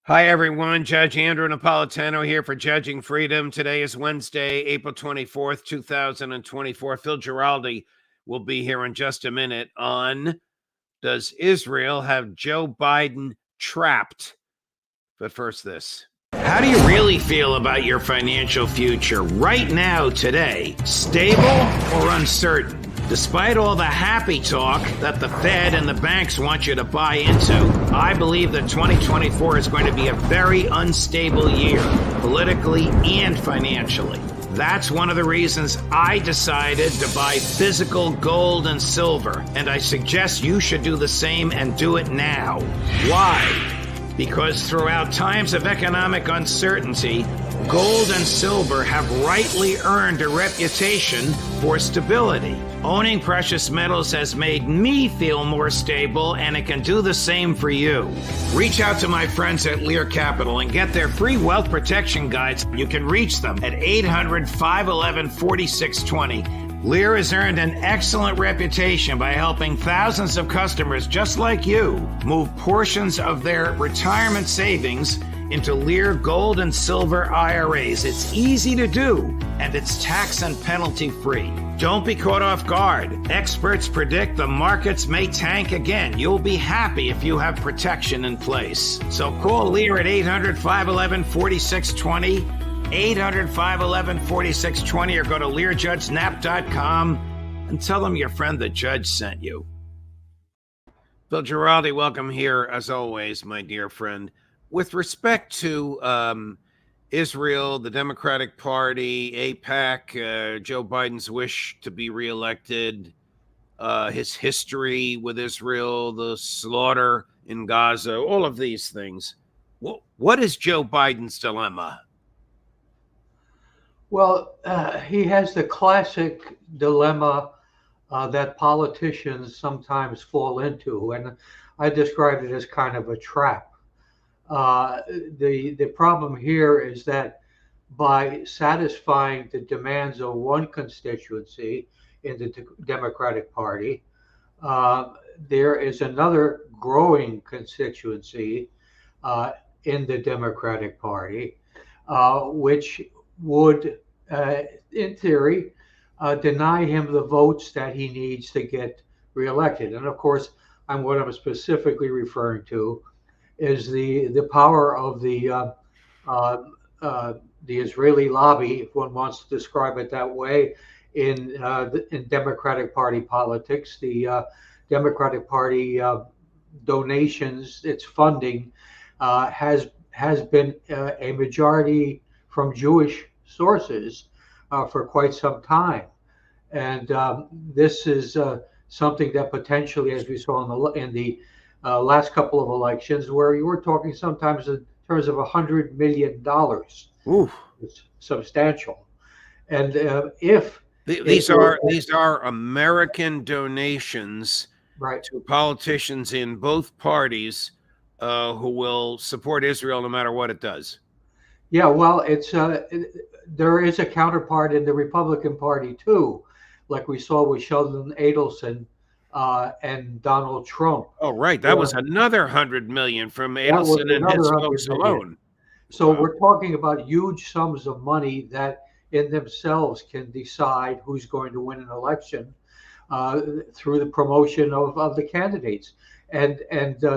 Hi, everyone. Judge Andrew Napolitano here for Judging Freedom. Today is Wednesday, April 24th, 2024. Phil Giraldi will be here in just a minute on Does Israel have Joe Biden trapped? But first, this. How do you really feel about your financial future right now, today? Stable or uncertain? Despite all the happy talk that the Fed and the banks want you to buy into, I believe that 2024 is going to be a very unstable year, politically and financially. That's one of the reasons I decided to buy physical gold and silver, and I suggest you should do the same and do it now. Why? Because throughout times of economic uncertainty, gold and silver have rightly earned a reputation for stability. Owning precious metals has made me feel more stable, and it can do the same for you. Reach out to my friends at Lear Capital and get their free wealth protection guides. You can reach them at 800-511-4620. Lear has earned an excellent reputation by helping thousands of customers just like you move portions of their retirement savings into Lear gold and silver IRAs. It's easy to do, and it's tax and penalty free. Don't be caught off guard. Experts predict the markets may tank again. You'll be happy if you have protection in place. So call Lear at 800-511-4620. 800-511-4620, or go to LearJudgeNap.com and tell them your friend the judge sent you. Phil Giraldi, welcome here as always, my dear friend. With respect to Israel, the Democratic Party, AIPAC, Joe Biden's wish to be reelected, his history with Israel, the slaughter in Gaza, all of these things, what is Joe Biden's dilemma? Well, he has the classic dilemma that politicians sometimes fall into, and I described it as kind of a trap. The problem here is that by satisfying the demands of one constituency in the Democratic Party, there is another growing constituency in the Democratic Party, which would, in theory, deny him the votes that he needs to get reelected. And of course, what I'm specifically referring to is the power of the Israeli lobby, if one wants to describe it that way, in Democratic Party politics. The Democratic Party donations, its funding, has been a majority from Jewish sources for quite some time, and this is something that potentially, as we saw in the last couple of elections, where you were talking sometimes in terms of $100 million. Oof. It's substantial, and if these are American donations, right, to politicians in both parties who will support Israel no matter what it does. Yeah, well, there is a counterpart in the Republican Party too, like we saw with Sheldon Adelson and Donald Trump. Oh, right, that was another $100 million from Adelson and his folks alone. So we're talking about huge sums of money that in themselves can decide who's going to win an election through the promotion of the candidates, and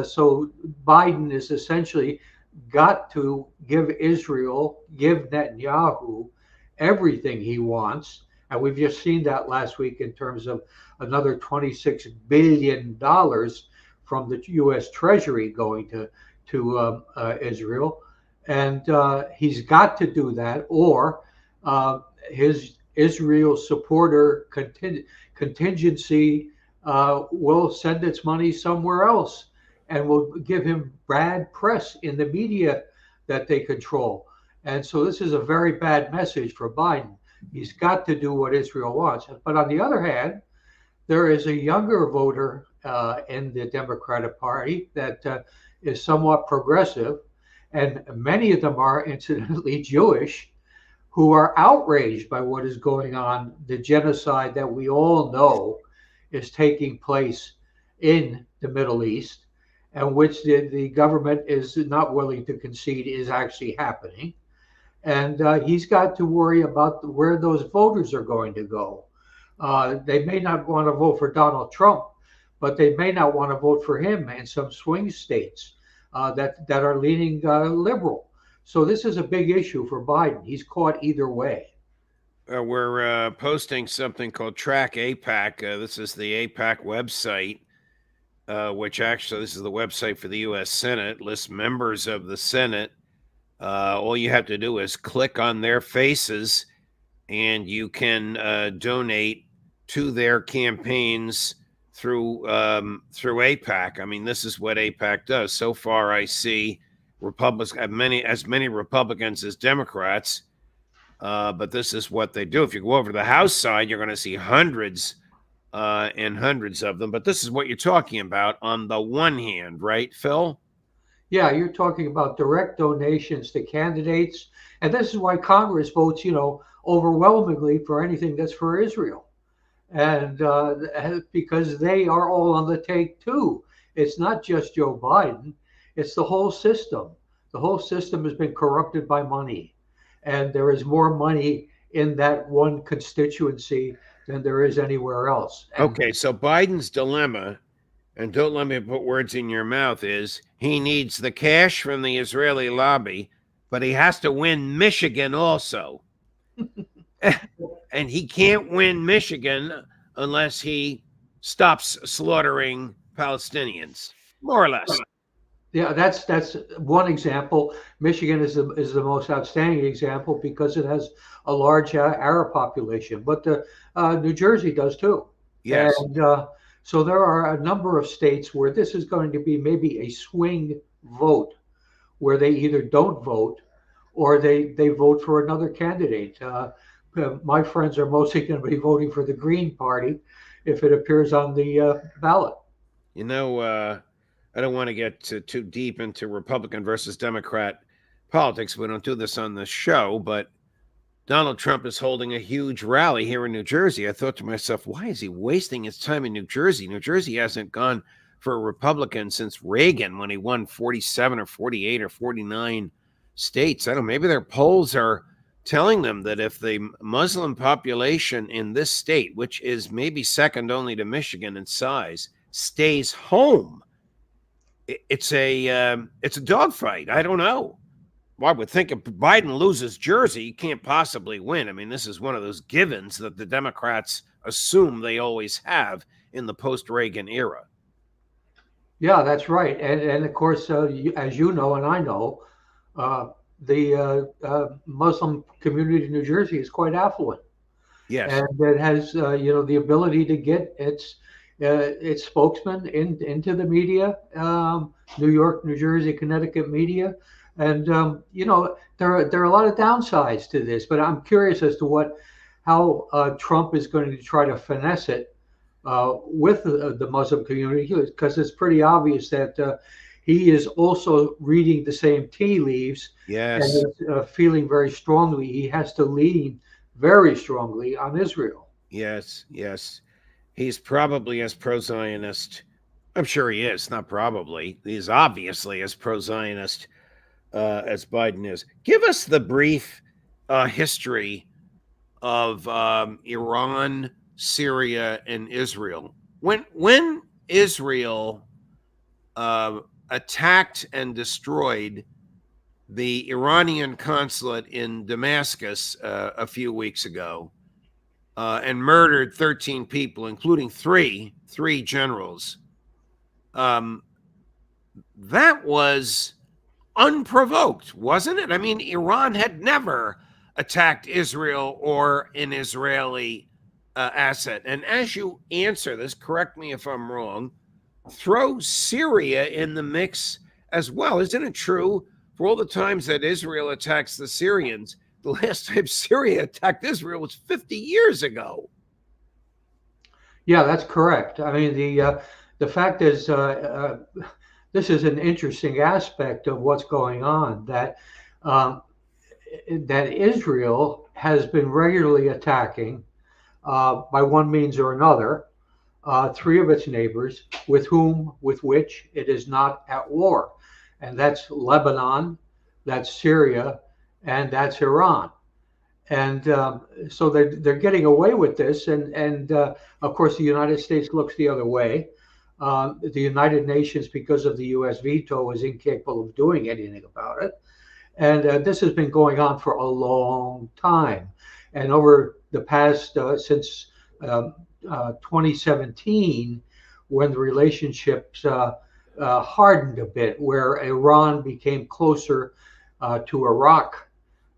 so Biden is essentially got to give Netanyahu everything he wants. And we've just seen that last week in terms of another $26 billion from the U.S. Treasury going to Israel. And he's got to do that, or his Israel supporter contingency will send its money somewhere else and will give him bad press in the media that they control. And so this is a very bad message for Biden. He's got to do what Israel wants. But on the other hand, there is a younger voter in the Democratic Party that is somewhat progressive, and many of them are incidentally Jewish, who are outraged by what is going on, the genocide that we all know is taking place in the Middle East. and which the government is not willing to concede is actually happening. And he's got to worry about where those voters are going to go. They may not want to vote for Donald Trump, but they may not want to vote for him in some swing states that are leaning liberal. So this is a big issue for Biden. He's caught either way. We're posting something called Track APAC. This is the APAC website, which actually this is the website for the U.S. Senate, lists members of the Senate. All you have to do is click on their faces, and you can donate to their campaigns through APAC. I mean, this is what APAC does. So far, I see as many Republicans as Democrats. But this is what they do. If you go over to the House side, you're going to see hundreds and hundreds of them. But this is what you're talking about on the one hand, right, Phil? Yeah, you're talking about direct donations to candidates. And this is why Congress votes, overwhelmingly for anything that's for Israel. And because they are all on the take, too. It's not just Joe Biden. It's the whole system. The whole system has been corrupted by money. And there is more money in that one constituency than there is anywhere else. Okay, so Biden's dilemma, and don't let me put words in your mouth, is he needs the cash from the Israeli lobby, but he has to win Michigan also. And he can't win Michigan unless he stops slaughtering Palestinians, more or less. Yeah, that's one example. Michigan is the most outstanding example because it has a large Arab population, but New Jersey does too. Yes. And so there are a number of states where this is going to be maybe a swing vote, where they either don't vote or they vote for another candidate. My friends are mostly going to be voting for the Green Party if it appears on the ballot. I don't want to get too deep into Republican versus Democrat politics. We don't do this on the show, but Donald Trump is holding a huge rally here in New Jersey. I thought to myself, why is he wasting his time in New Jersey? New Jersey hasn't gone for a Republican since Reagan when he won 47 or 48 or 49 states. I don't know, maybe their polls are telling them that if the Muslim population in this state, which is maybe second only to Michigan in size, stays home, it's a dogfight. I don't know. Well, I would think if Biden loses Jersey, he can't possibly win. I mean, this is one of those givens that the Democrats assume they always have in the post-Reagan era. Yeah, that's right. And of course, as you know and I know, the Muslim community in New Jersey is quite affluent. Yes. And it has the ability to get its spokesman into the media, New York, New Jersey, Connecticut media. And, there are a lot of downsides to this, but I'm curious as to how Trump is going to try to finesse it with the Muslim community, because it's pretty obvious that he is also reading the same tea leaves. Yes. And is, feeling very strongly. He has to lean very strongly on Israel. Yes. He's probably as pro-Zionist. I'm sure he is, not probably. He's obviously as pro-Zionist as Biden is. Give us the brief history of Iran, Syria, and Israel. When Israel attacked and destroyed the Iranian consulate in Damascus a few weeks ago and murdered 13 people, including three generals, that was unprovoked, wasn't it? I mean, Iran had never attacked Israel or an Israeli asset. And as you answer this, correct me if I'm wrong, throw Syria in the mix as well. Isn't it true, for all the times that Israel attacks the Syrians, the last time Syria attacked Israel was 50 years ago? Yeah, that's correct. I mean, the fact is, this is an interesting aspect of what's going on, that Israel has been regularly attacking by one means or another three of its neighbors with which it is not at war, and that's Lebanon, that's Syria, and that's Iran. And so they're getting away with this, and of course the United States looks the other way. The United Nations, because of the U.S. veto, is incapable of doing anything about it. And this has been going on for a long time. And over the past, since 2017, when the relationships hardened a bit, where Iran became closer to Iraq,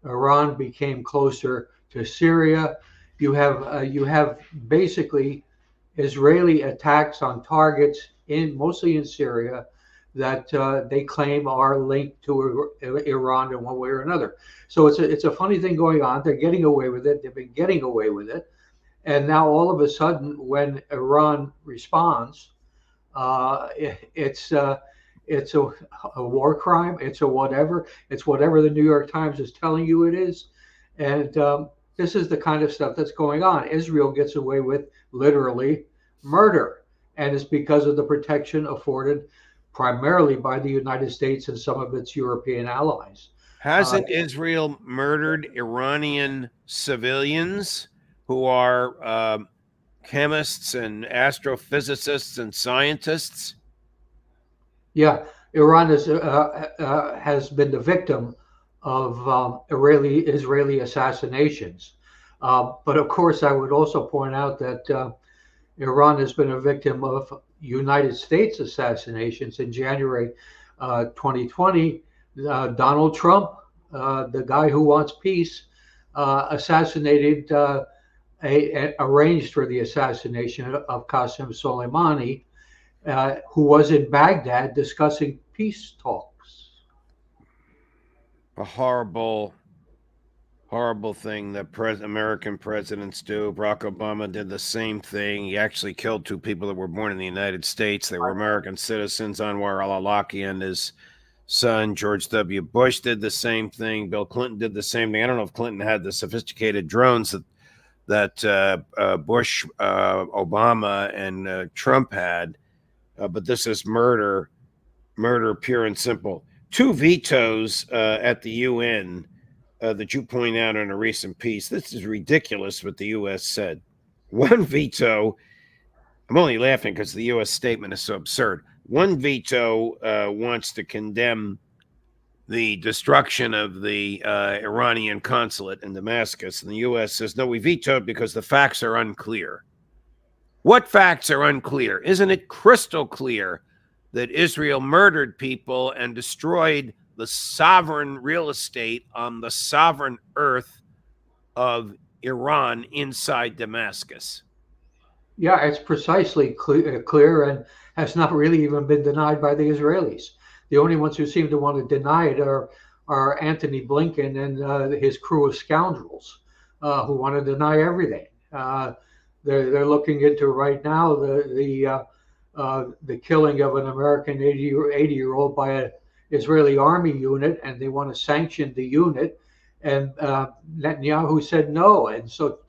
Iran became closer to Syria. You have basically Israeli attacks on targets mostly in Syria that they claim are linked to Iran in one way or another. So it's a funny thing going on. They're getting away with it. They've been getting away with it, and now all of a sudden, when Iran responds, it's a war crime. It's a whatever. It's whatever the New York Times is telling you it is, and this is the kind of stuff that's going on. Israel gets away with literally murder, and it's because of the protection afforded primarily by the United States and some of its European allies. Hasn't Israel murdered Iranian civilians who are chemists and astrophysicists and scientists? Yeah, Iran has been the victim of Israeli assassinations. But of course, I would also point out that Iran has been a victim of United States assassinations. In January 2020, Donald Trump, the guy who wants peace, assassinated, arranged for the assassination of Qasem Soleimani, who was in Baghdad discussing peace talks. A horrible thing that American presidents do. Barack Obama did the same thing. He actually killed two people that were born in the United States. They were American citizens. Anwar al-Awlaki and his son, George W. Bush, did the same thing. Bill Clinton did the same thing. I don't know if Clinton had the sophisticated drones that Bush, Obama, and Trump had. But this is murder pure and simple. Two vetoes at the UN that you point out in a recent piece. This is ridiculous what the U.S. said. One veto, I'm only laughing because the U.S. statement is so absurd. One veto wants to condemn the destruction of the Iranian consulate in Damascus, and the U.S. says, no, we vetoed because the facts are unclear. What facts are unclear? Isn't it crystal clear that Israel murdered people and destroyed the sovereign real estate on the sovereign earth of Iran inside Damascus? Yeah, it's precisely clear and has not really even been denied by the Israelis. The only ones who seem to want to deny it are Antony Blinken and his crew of scoundrels who want to deny everything. They're looking into right now the killing of an American 80-year-old by an Israeli army unit, and they want to sanction the unit. And Netanyahu said no, and so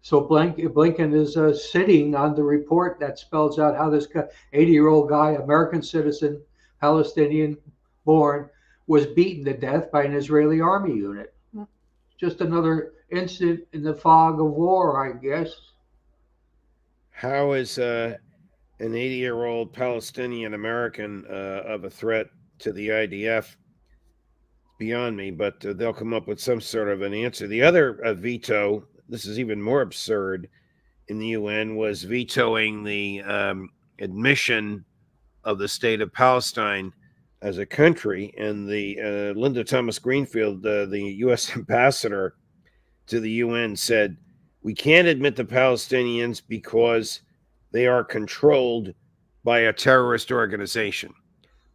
Blinken is sitting on the report that spells out how this 80-year-old guy, American citizen, Palestinian born, was beaten to death by an Israeli army unit. Just another incident in the fog of war, I guess. How is an 80-year-old Palestinian American of a threat to the IDF? Beyond me, but they'll come up with some sort of an answer. The other veto, this is even more absurd, in the UN was vetoing the admission of the state of Palestine as a country. And the Linda Thomas Greenfield, the U.S. ambassador to the UN, said, we can't admit the Palestinians because they are controlled by a terrorist organization.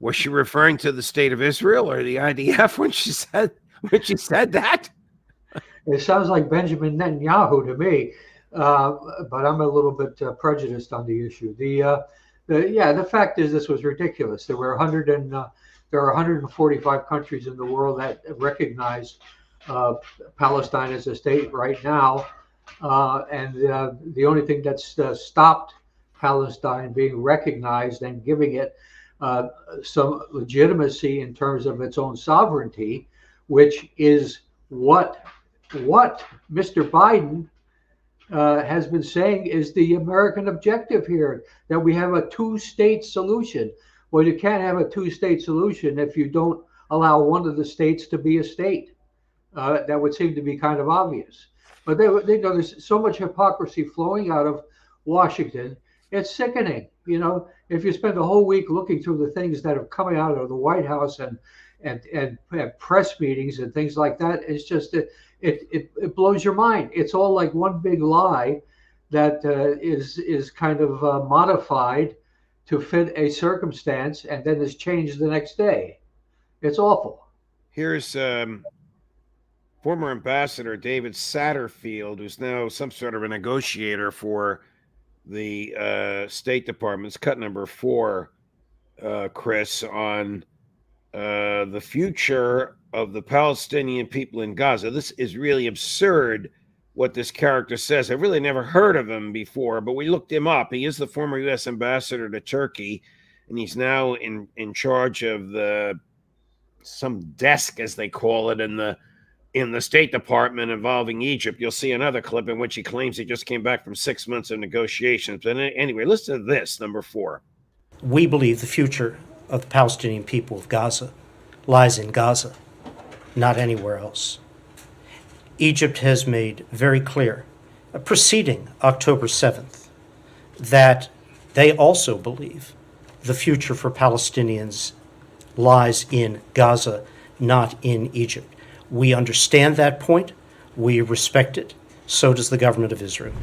Was she referring to the state of Israel or the IDF when she said that? It sounds like Benjamin Netanyahu to me, but I'm a little bit prejudiced on the issue. The fact is this was ridiculous. There are 145 countries in the world that recognize Palestine as a state right now, and the only thing that's stopped Palestine being recognized and giving it some legitimacy in terms of its own sovereignty, which is what Mr. Biden has been saying is the American objective here, that we have a two-state solution. Well, you can't have a two-state solution if you don't allow one of the states to be a state. That would seem to be kind of obvious. But they know there's so much hypocrisy flowing out of Washington. It's sickening. You know, if you spend a whole week looking through the things that are coming out of the White House and press meetings and things like that, it's just it blows your mind. It's all like one big lie that is kind of modified to fit a circumstance and then is changed the next day. It's awful. Here's former Ambassador David Satterfield, who's now some sort of a negotiator for the State Department's cut number 4, Chris, on the future of the Palestinian people in Gaza. This is really absurd what this character says. I've really never heard of him before, but we looked him up. He is the former U.S. ambassador to Turkey, and he's now in charge of some desk, as they call it, in the State Department involving Egypt. You'll see another clip in which he claims he just came back from 6 months of negotiations. But anyway, listen to this, number 4. We believe the future of the Palestinian people of Gaza lies in Gaza, not anywhere else. Egypt has made very clear, preceding October 7th, that they also believe the future for Palestinians lies in Gaza, not in Egypt. We understand that point. We respect it. So does the government of Israel.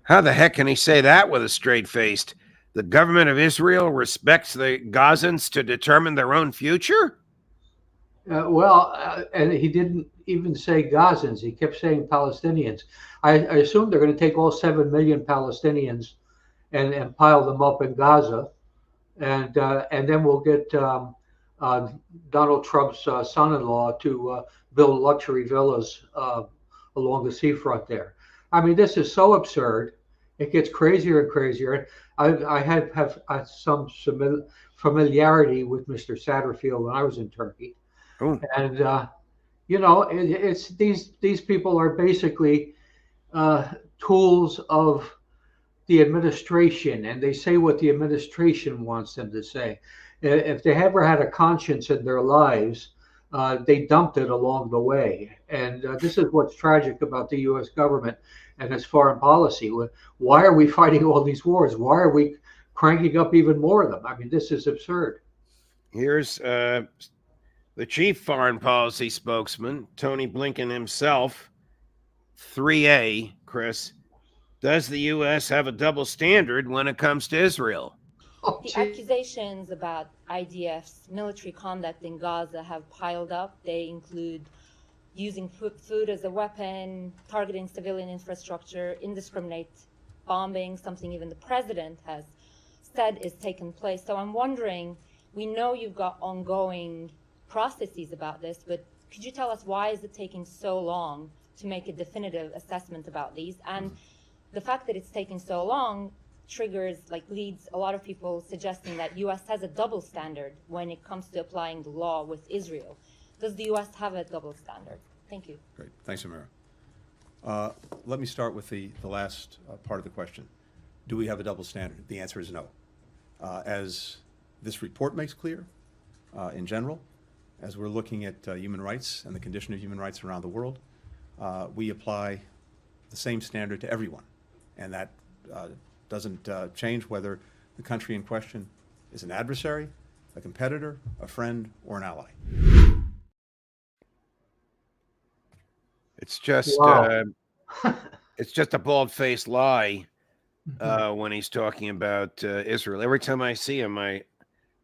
How the heck can he say that with a straight face? The government of Israel respects the Gazans to determine their own future? And he didn't even say Gazans. He kept saying Palestinians. I assume they're going to take all 7 million Palestinians and pile them up in Gaza. And then we'll get Donald Trump's son-in-law to build luxury villas along the seafront there. I mean, this is so absurd. It gets crazier and crazier. I have some familiarity with Mr. Satterfield when I was in Turkey. Ooh. And you know, it's these people are basically tools of the administration, and they say what the administration wants them to say. If they ever had a conscience in their lives, they dumped it along the way. And this is what's tragic about the U.S. government and its foreign policy. Why are we fighting all these wars? Why are we cranking up even more of them? I mean, this is absurd. Here's the chief foreign policy spokesman, Tony Blinken himself. 3A, Chris. Does the U.S. have a double standard when it comes to Israel? The accusations about IDF's military conduct in Gaza have piled up. They include using food as a weapon, targeting civilian infrastructure, indiscriminate bombing, something even the president has said is taking place. So I'm wondering, we know you've got ongoing processes about this, but could you tell us why is it taking so long to make a definitive assessment about these? And the fact that it's taking so long leads a lot of people suggesting that U.S. has a double standard when it comes to applying the law with Israel. Does the U.S. have a double standard? Thank you. Great. Thanks, Amira. Let me start with the last part of the question. Do we have a double standard? The answer is no. As this report makes clear, in general, as we're looking at human rights and the condition of human rights around the world, we apply the same standard to everyone. And that doesn't change whether the country in question is an adversary, a competitor, a friend, or an ally. It's just it's just a bald-faced lie when he's talking about Israel. Every time I see him, I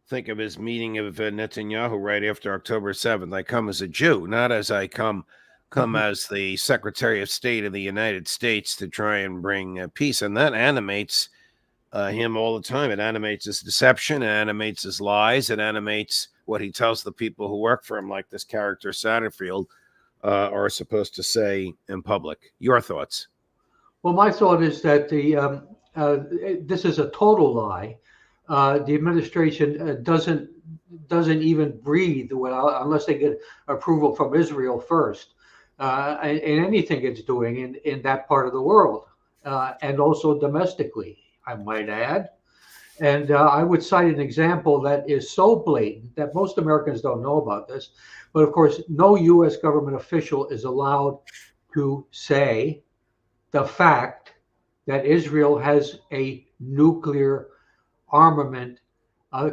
think of his meeting of Netanyahu right after October 7th. I come as a Jew, not as I come as the Secretary of State of the United States to try and bring peace. And that animates him all the time. It animates his deception, it animates his lies, it animates what he tells the people who work for him, like this character Satterfield, are supposed to say in public. Your thoughts? Well, my thought is that the this is a total lie. The administration doesn't even breathe unless they get approval from Israel first, in anything it's doing in that part of the world, and also domestically, I might add. And I would cite an example that is so blatant that most Americans don't know about this. But of course, no U.S. government official is allowed to say the fact that Israel has a nuclear armament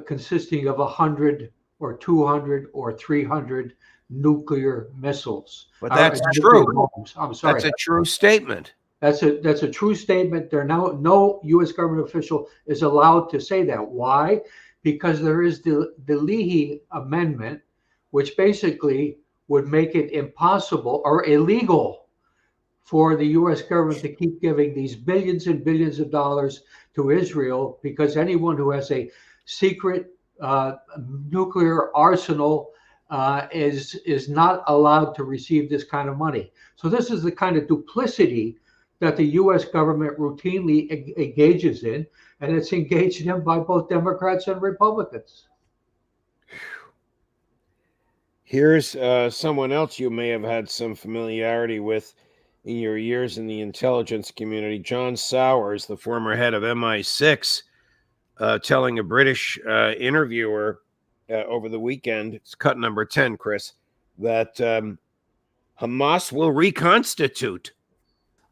consisting of 100 or 200 or 300 nuclear missiles. But that's nuclear true. bombs. I'm sorry. That's a true statement. That's a true statement. No U.S. government official is allowed to say that. Why? Because there is the Leahy Amendment, which basically would make it impossible or illegal for the U.S. government to keep giving these billions and billions of dollars to Israel, because anyone who has a secret nuclear arsenal is not allowed to receive this kind of money. So this is the kind of duplicity that the U.S. government routinely engages in, and it's engaged in by both Democrats and Republicans. Here's someone else you may have had some familiarity with in your years in the intelligence community, John Sowers, the former head of MI6, telling a British interviewer over the weekend, it's cut number 10, Chris, that Hamas will reconstitute.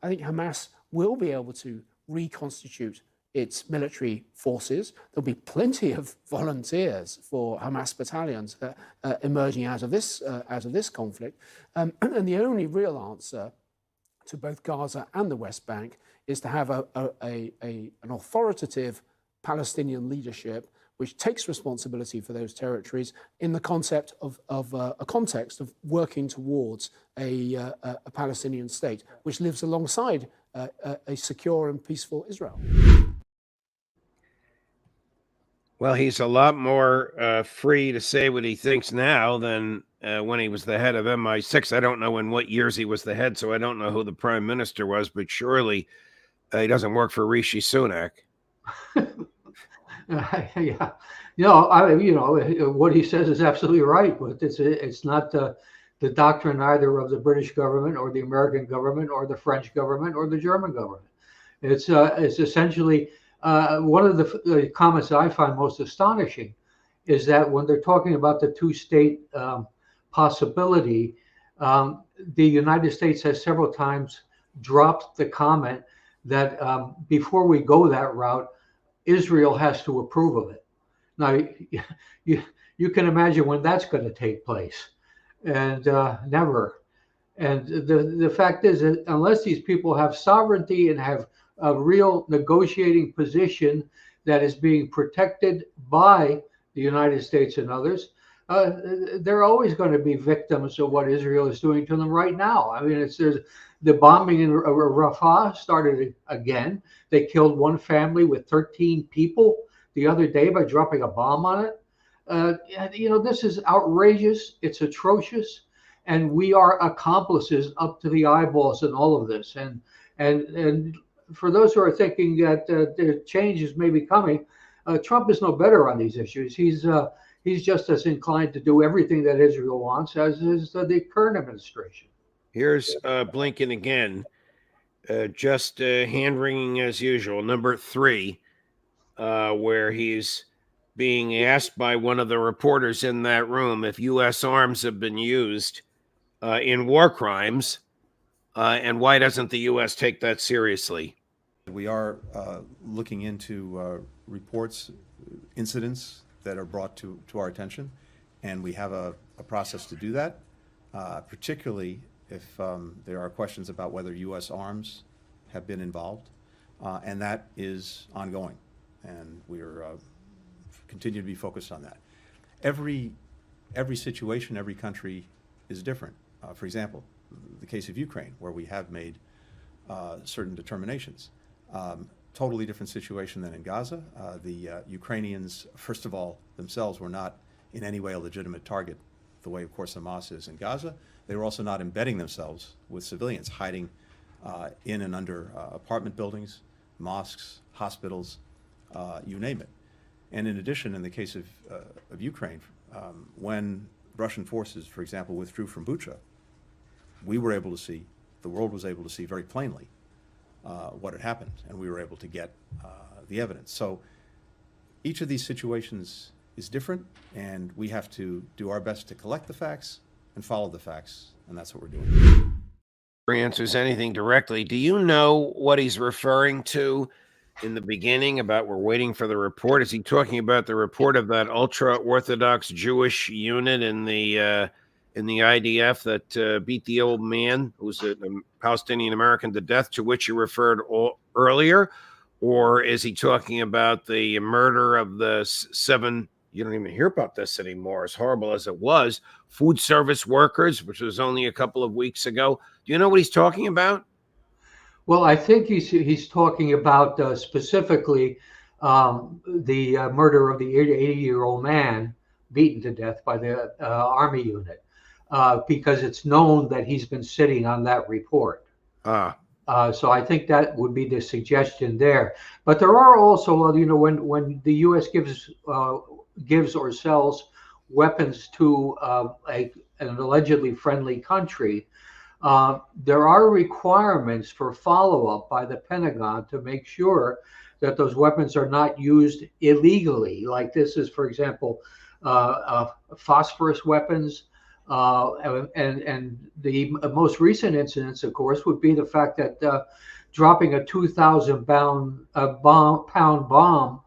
I think Hamas will be able to reconstitute its military forces. There'll be plenty of volunteers for Hamas battalions emerging out of this conflict. And the only real answer to both Gaza and the West Bank is to have an authoritative Palestinian leadership which takes responsibility for those territories in the concept of a context of working towards a Palestinian state, which lives alongside a secure and peaceful Israel. Well, he's a lot more free to say what he thinks now than when he was the head of MI6. I don't know in what years he was the head, so I don't know who the prime minister was, but surely he doesn't work for Rishi Sunak. Yeah, what he says is absolutely right, but it's not the doctrine either of the British government or the American government or the French government or the German government. It's essentially one of the comments that I find most astonishing is that when they're talking about the two-state possibility, the United States has several times dropped the comment that before we go that route, Israel has to approve of it. Now, you can imagine when that's going to take place, and never. And the fact is that unless these people have sovereignty and have a real negotiating position that is being protected by the United States and others, they're always going to be victims of what Israel is doing to them right now. I mean, the bombing in Rafa started again. They killed one family with 13 people the other day by dropping a bomb on it. This is outrageous. It's atrocious. And we are accomplices up to the eyeballs in all of this. And for those who are thinking that the change is maybe coming, Trump is no better on these issues. He's just as inclined to do everything that Israel wants as is the current administration. Here's Blinken again, just hand-wringing as usual, number 3, where he's being asked by one of the reporters in that room if U.S. arms have been used in war crimes, and why doesn't the U.S. take that seriously? We are looking into reports, incidents that are brought to our attention, and we have a process to do that, particularly if there are questions about whether U.S. arms have been involved, and that is ongoing, and we're continue to be focused on that. Every situation, every country is different. For example, the case of Ukraine, where we have made certain determinations. Totally different situation than in Gaza. The Ukrainians, first of all, themselves were not in any way a legitimate target, the way, of course, Hamas is in Gaza. They were also not embedding themselves with civilians, hiding in and under apartment buildings, mosques, hospitals, you name it. And in addition, in the case of Ukraine, when Russian forces, for example, withdrew from Bucha, we were able to see, the world was able to see very plainly what had happened, and we were able to get the evidence. So each of these situations is different, and we have to do our best to collect the facts and follow the facts, and that's what we're doing. Answers anything directly. Do you know what he's referring to in the beginning about we're waiting for the report? Is he talking about the report of that ultra-Orthodox Jewish unit in the IDF that beat the old man who was a Palestinian American to death, to which you referred earlier? Or is he talking about the murder of the 7, you don't even hear about this anymore, as horrible as it was, food service workers, which was only a couple of weeks ago? Do you know what he's talking about? Well, I think he's talking about specifically the murder of the 80-year-old man beaten to death by the Army unit, because it's known that he's been sitting on that report. So I think that would be the suggestion there. But there are also, when the U.S. gives or sells weapons to an allegedly friendly country, there are requirements for follow-up by the Pentagon to make sure that those weapons are not used illegally. Like this is, for example, phosphorus weapons. And the most recent incidents, of course, would be the fact that dropping a 2,000-pound bomb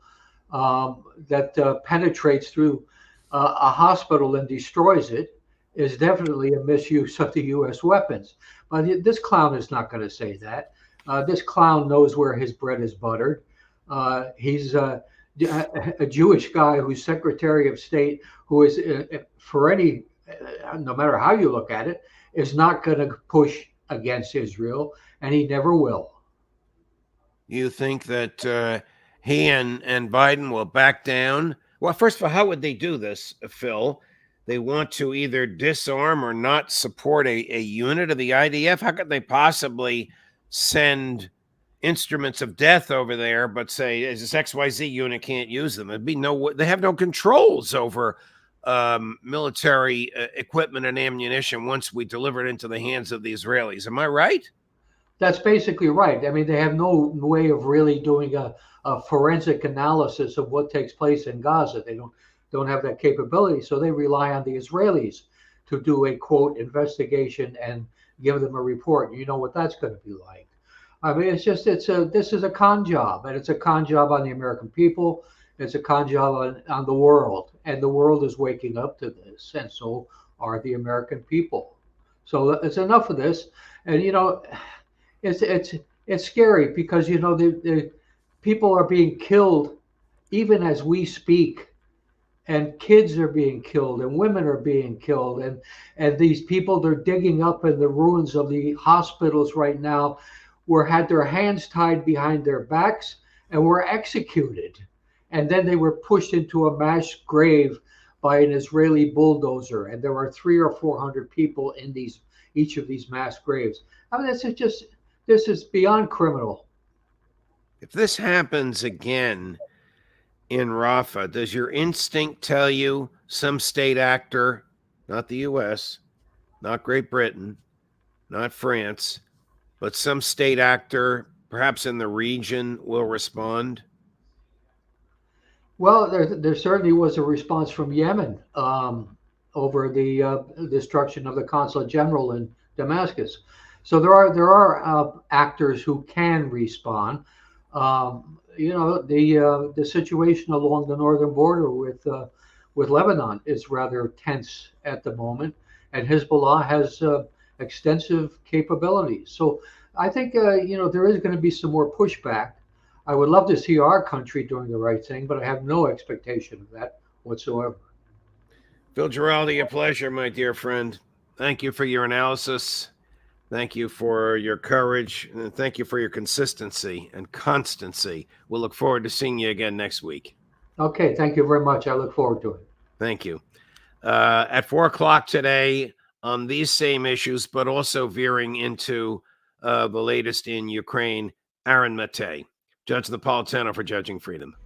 that penetrates through a hospital and destroys it is definitely a misuse of the U.S. weapons. But this clown is not going to say that. This clown knows where his bread is buttered. He's a Jewish guy who's Secretary of State, who is, no matter how you look at it, is not going to push against Israel, and he never will. You think that he and Biden will back down? Well, first of all, how would they do this, Phil? They want to either disarm or not support a unit of the IDF. How could they possibly send instruments of death over there, but say this XYZ unit can't use them? It'd be they have no controls over military equipment and ammunition once we deliver it into the hands of the Israelis. Am I right? That's basically right. I mean, they have no way of really doing a forensic analysis of what takes place in Gaza. They don't have that capability, so they rely on the Israelis to do a quote investigation and give them a report. You know what that's going to be like. I mean, this is a con job, and it's a con job on the American people. It's a con job on the world, and the world is waking up to this, and so are the American people. So it's enough of this, and it's scary because the people are being killed even as we speak. And kids are being killed, and women are being killed, and these people they're digging up in the ruins of the hospitals right now, had their hands tied behind their backs and were executed, and then they were pushed into a mass grave by an Israeli bulldozer, and there are 300 or 400 people in each of these mass graves. I mean, this is beyond criminal. If this happens again in Rafa, does your instinct tell you some state actor, not the U.S., not Great Britain, not France, but some state actor, perhaps in the region, will respond? Well, there certainly was a response from Yemen over the destruction of the consulate general in Damascus. So there are actors who can respond. The situation along the northern border with Lebanon is rather tense at the moment, and Hezbollah has extensive capabilities. So I think there is going to be some more pushback. I would love to see our country doing the right thing, but I have no expectation of that whatsoever. Phil Giraldi, a pleasure, my dear friend. Thank you for your analysis. Thank you for your courage, and thank you for your consistency and constancy. We'll look forward to seeing you again next week. Okay, thank you very much. I look forward to it. Thank you. At 4 o'clock today on these same issues, but also veering into the latest in Ukraine, Aaron Mate. Judge Napolitano for Judging Freedom.